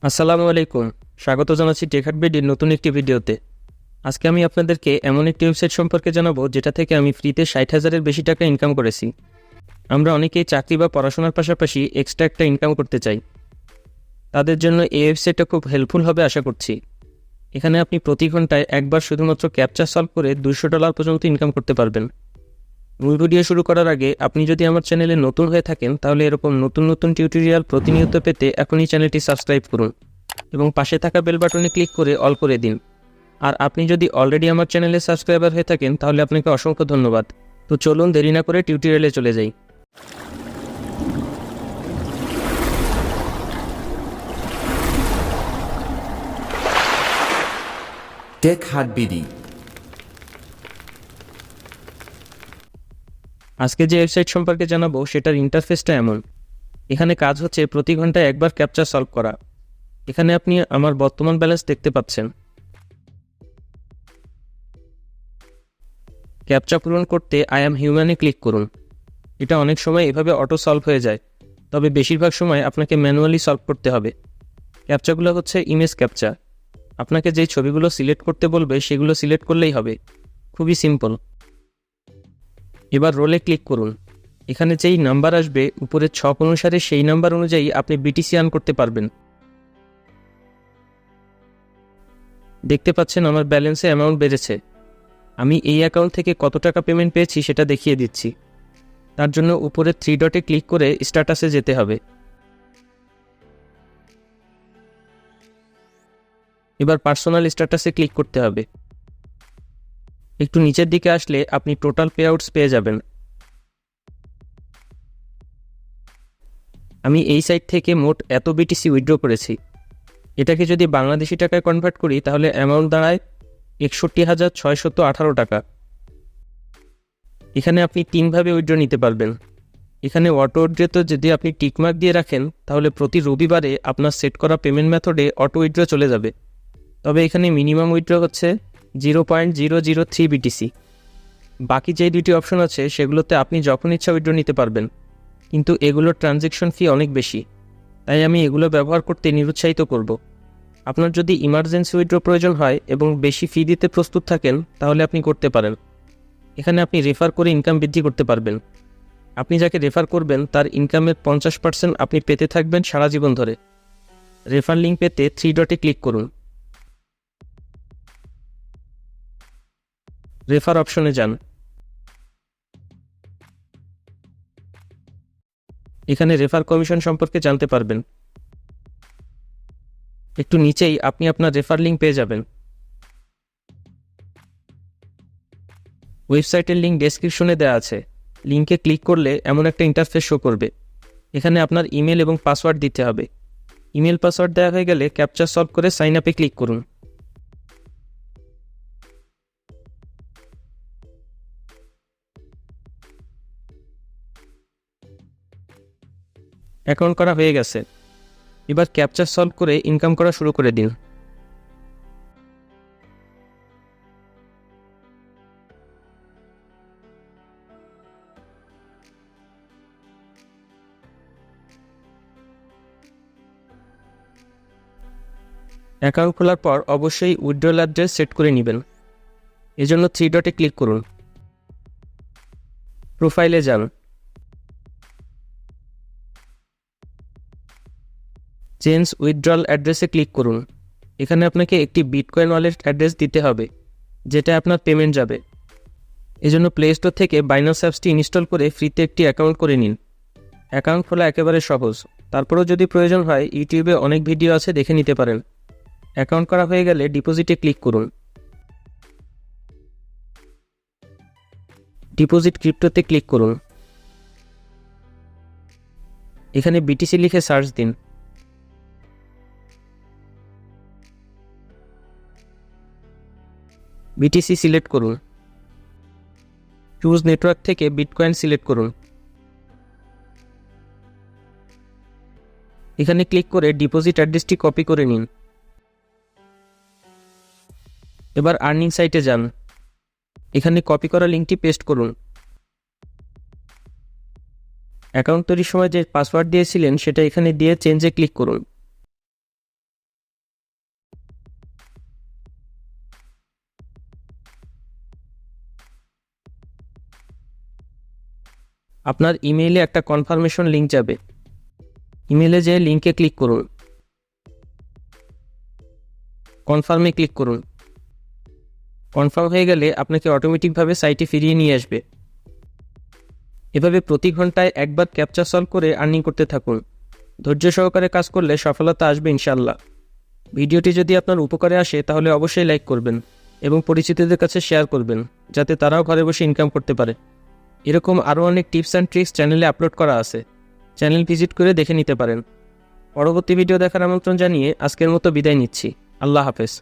আসসালামু আলাইকুম। স্বাগত জানাচ্ছি টেকহাটবিডির নতুন একটি ভিডিওতে। আজকে আমি আপনাদেরকে এমন একটি ওয়েবসাইট সম্পর্কে জানাবো যেটা থেকে আমি ফ্রিতে 60,000-এর বেশি টাকা ইনকাম করেছি। আমরা অনেকেই চাকরি বা পড়াশোনার পাশাপাশি এক্সট্রা একটা ইনকাম করতে চাই। তাদের জন্য এই ওয়েবসাইটটা খুব হেল্পফুল হবে আশা করছি। এখানে আপনি প্রতি ঘন্টায় একবার শুধুমাত্র ক্যাপচা সলভ করে $200 পর্যন্ত ইনকাম করতে পারবেন। মূল ভিডিও শুরু করার আগে আপনি যদি আমার চ্যানেলে নতুন হয়ে থাকেন তাহলে এরকম নতুন নতুন টিউটোরিয়াল প্রতিনিয়ত পেতে এখনই চ্যানেলটি সাবস্ক্রাইব করুন এবং পাশে থাকা বেল বাটনে ক্লিক করে অল করে দিন। আর আপনি যদি অলরেডি আমার চ্যানেলে সাবস্ক্রাইবার হয়ে থাকেন তাহলে আপনাকে অসংখ্য ধন্যবাদ। তো চলুন দেরি না করে টিউটোরিয়ালে চলে যাই। টেক হাট বিডি। আজকে যে ওয়েবসাইট সম্পর্কে জানাবো সেটার ইন্টারফেসটা এমন। এখানে কাজ হচ্ছে প্রতি ঘন্টায় একবার ক্যাপচা সলভ করা। এখানে আপনি আমার বর্তমান ব্যালেন্স দেখতে পাচ্ছেন। ক্যাপচা পূরণ করতে আই অ্যাম হিউম্যানে ক্লিক করুন। এটা অনেক সময় এভাবে অটো সলভ হয়ে যায়, তবে বেশিরভাগ সময় আপনাকে ম্যানুয়ালি সলভ করতে হবে। ক্যাপচাগুলো হচ্ছে ইমেজ ক্যাপচা। আপনাকে যেই ছবিগুলো সিলেক্ট করতে বলবে সেগুলো সিলেক্ট করলেই হবে। খুবই সিম্পল। এবার রোলে ক্লিক করুন। এখানে যেই নাম্বার আসবে উপরের ছক অনুসারে সেই নাম্বার অনুযায়ী আপনি বিটিসি আর্ন করতে পারবেন। দেখতে পাচ্ছেন আমার ব্যালেন্সে অ্যামাউন্ট বেড়েছে। আমি এই অ্যাকাউন্ট থেকে কত টাকা পেমেন্ট পেয়েছি সেটা দেখিয়ে দিচ্ছি। তার জন্য উপরে 3 ডটে ক্লিক করে স্ট্যাটাসে যেতে হবে। এবার পার্সোনাল স্ট্যাটাসে ক্লিক করতে হবে। একটু নিচের দিকে আসলে আপনি টোটাল পে আউটস পেয়ে যাবেন। আমি এই সাইট থেকে মোট এত বিটিসি উইথড্র করেছি। এটাকে যদি বাংলাদেশি টাকায় কনভার্ট করি তাহলে অ্যামাউন্ট দাঁড়ায় 61,618 টাকা। এখানে আপনি 3ভাবে উইথড্র নিতে পারবেন। এখানে অটো উইথড্রতে যদি আপনি টিকমার্ক দিয়ে রাখেন তাহলে প্রতি রবিবারে আপনার সেট করা পেমেন্ট মেথডে অটো উইথড্র চলে যাবে। তবে এখানে মিনিমাম উইথড্র হচ্ছে 0.003 বিটিসি। বাকি যে দুটি অপশন আছে সেগুলোতে আপনি যখন ইচ্ছা উইথড্র নিতে পারবেন, কিন্তু এগুলোর ট্রানজ্যাকশন ফি অনেক বেশি, তাই আমি এগুলো ব্যবহার করতে নিরুৎসাহিত করব। আপনার যদি ইমার্জেন্সি উইথড্র প্রয়োজন হয় এবং বেশি ফি দিতে প্রস্তুত থাকেন তাহলে আপনি করতে পারেন। এখানে আপনি রেফার করে ইনকাম বৃদ্ধি করতে পারবেন। আপনি যাকে রেফার করবেন তার ইনকামের 50% আপনি পেতে থাকবেন সারা জীবন ধরে। রেফার লিঙ্ক পেতে 3 ডটে ক্লিক করুন। রেফার অপশনে যান। এখানে রেফার কমিশন সম্পর্কে জানতে পারবেন। একটু নিচেই আপনি আপনার রেফার লিঙ্ক পেয়ে যাবেন। ওয়েবসাইটের লিঙ্ক ডেসক্রিপশনে দেওয়া আছে। লিঙ্কে ক্লিক করলে এমন একটা ইন্টারফেস শো করবে। এখানে আপনার ইমেল এবং পাসওয়ার্ড দিতে হবে। ইমেল পাসওয়ার্ড দেওয়া হয়ে গেলে ক্যাপচা সলভ করে সাইন আপে ক্লিক করুন। অ্যাকাউন্ট করা হয়ে গেছে। এবার ক্যাপচা সলভ করে ইনকাম করা শুরু করে দিন। অ্যাকাউন্ট খোলার পর অবশ্যই উইথড্রল অ্যাড্রেস সেট করে নেবেন। এজন্য 3 ডটে ক্লিক করুন। প্রোফাইলে যান। চেঞ্জ উইথড্রল অ্যাড্রেসে ক্লিক করুন। এখানে আপনাকে একটি বিটকয়েন ওয়ালেট অ্যাড্রেস দিতে হবে যেটা আপনার পেমেন্ট যাবে। এজন্য প্লে স্টোর থেকে বাইন্যান্স অ্যাপসটি ইনস্টল করে ফ্রিতে একটি অ্যাকাউন্ট করে নিন। অ্যাকাউন্ট খোলা একেবারে সহজ। তারপরেও যদি প্রয়োজন হয় ইউটিউবে অনেক ভিডিও আছে, দেখে নিতে পারেন। অ্যাকাউন্ট করা হয়ে গেলে ডিপোজিটে ক্লিক করুন। ডিপোজিট ক্রিপ্টোতে ক্লিক করুন। এখানে বিটিসি লিখে সার্চ দিন। বিটিসি সিলেক্ট করুন। চুজ নেটওয়ার্ক থেকে বিটকয়েন সিলেক্ট করুন। এখানে ক্লিক করে ডিপোজিট অ্যাড্রেসটি কপি করে নিন। এবার আর্নিং সাইটে যান। এখানে কপি করা লিঙ্কটি পেস্ট করুন। অ্যাকাউন্ট তৈরির সময় যে পাসওয়ার্ড দিয়েছিলেন সেটা এখানে দিয়ে চেঞ্জে ক্লিক করুন। আপনার ইমেইলে একটা কনফার্মেশন লিঙ্ক যাবে। ইমেইলে যেয়ে লিঙ্কে ক্লিক করুন, কনফার্মে ক্লিক করুন। কনফার্ম হয়ে গেলে আপনাকে অটোমেটিকভাবে সাইটে ফিরিয়ে নিয়ে আসবে। এভাবে প্রতি ঘন্টায় একবার ক্যাপচা সলভ করে আর্নিং করতে থাকুন। ধৈর্য সহকারে কাজ করলে সফলতা আসবে ইনশাল্লাহ। ভিডিওটি যদি আপনার উপকারে আসে তাহলে অবশ্যই লাইক করবেন এবং পরিচিতদের কাছে শেয়ার করবেন, যাতে তারাও ঘরে বসে ইনকাম করতে পারে। এরকম আরও অনেক টিপস অ্যান্ড ট্রিক্স চ্যানেলে আপলোড করা আছে, চ্যানেল ভিজিট করে দেখে নিতে পারেন। পরবর্তী ভিডিও দেখার আমন্ত্রণ জানিয়ে আজকের মতো বিদায় নিচ্ছি। আল্লাহ হাফেজ।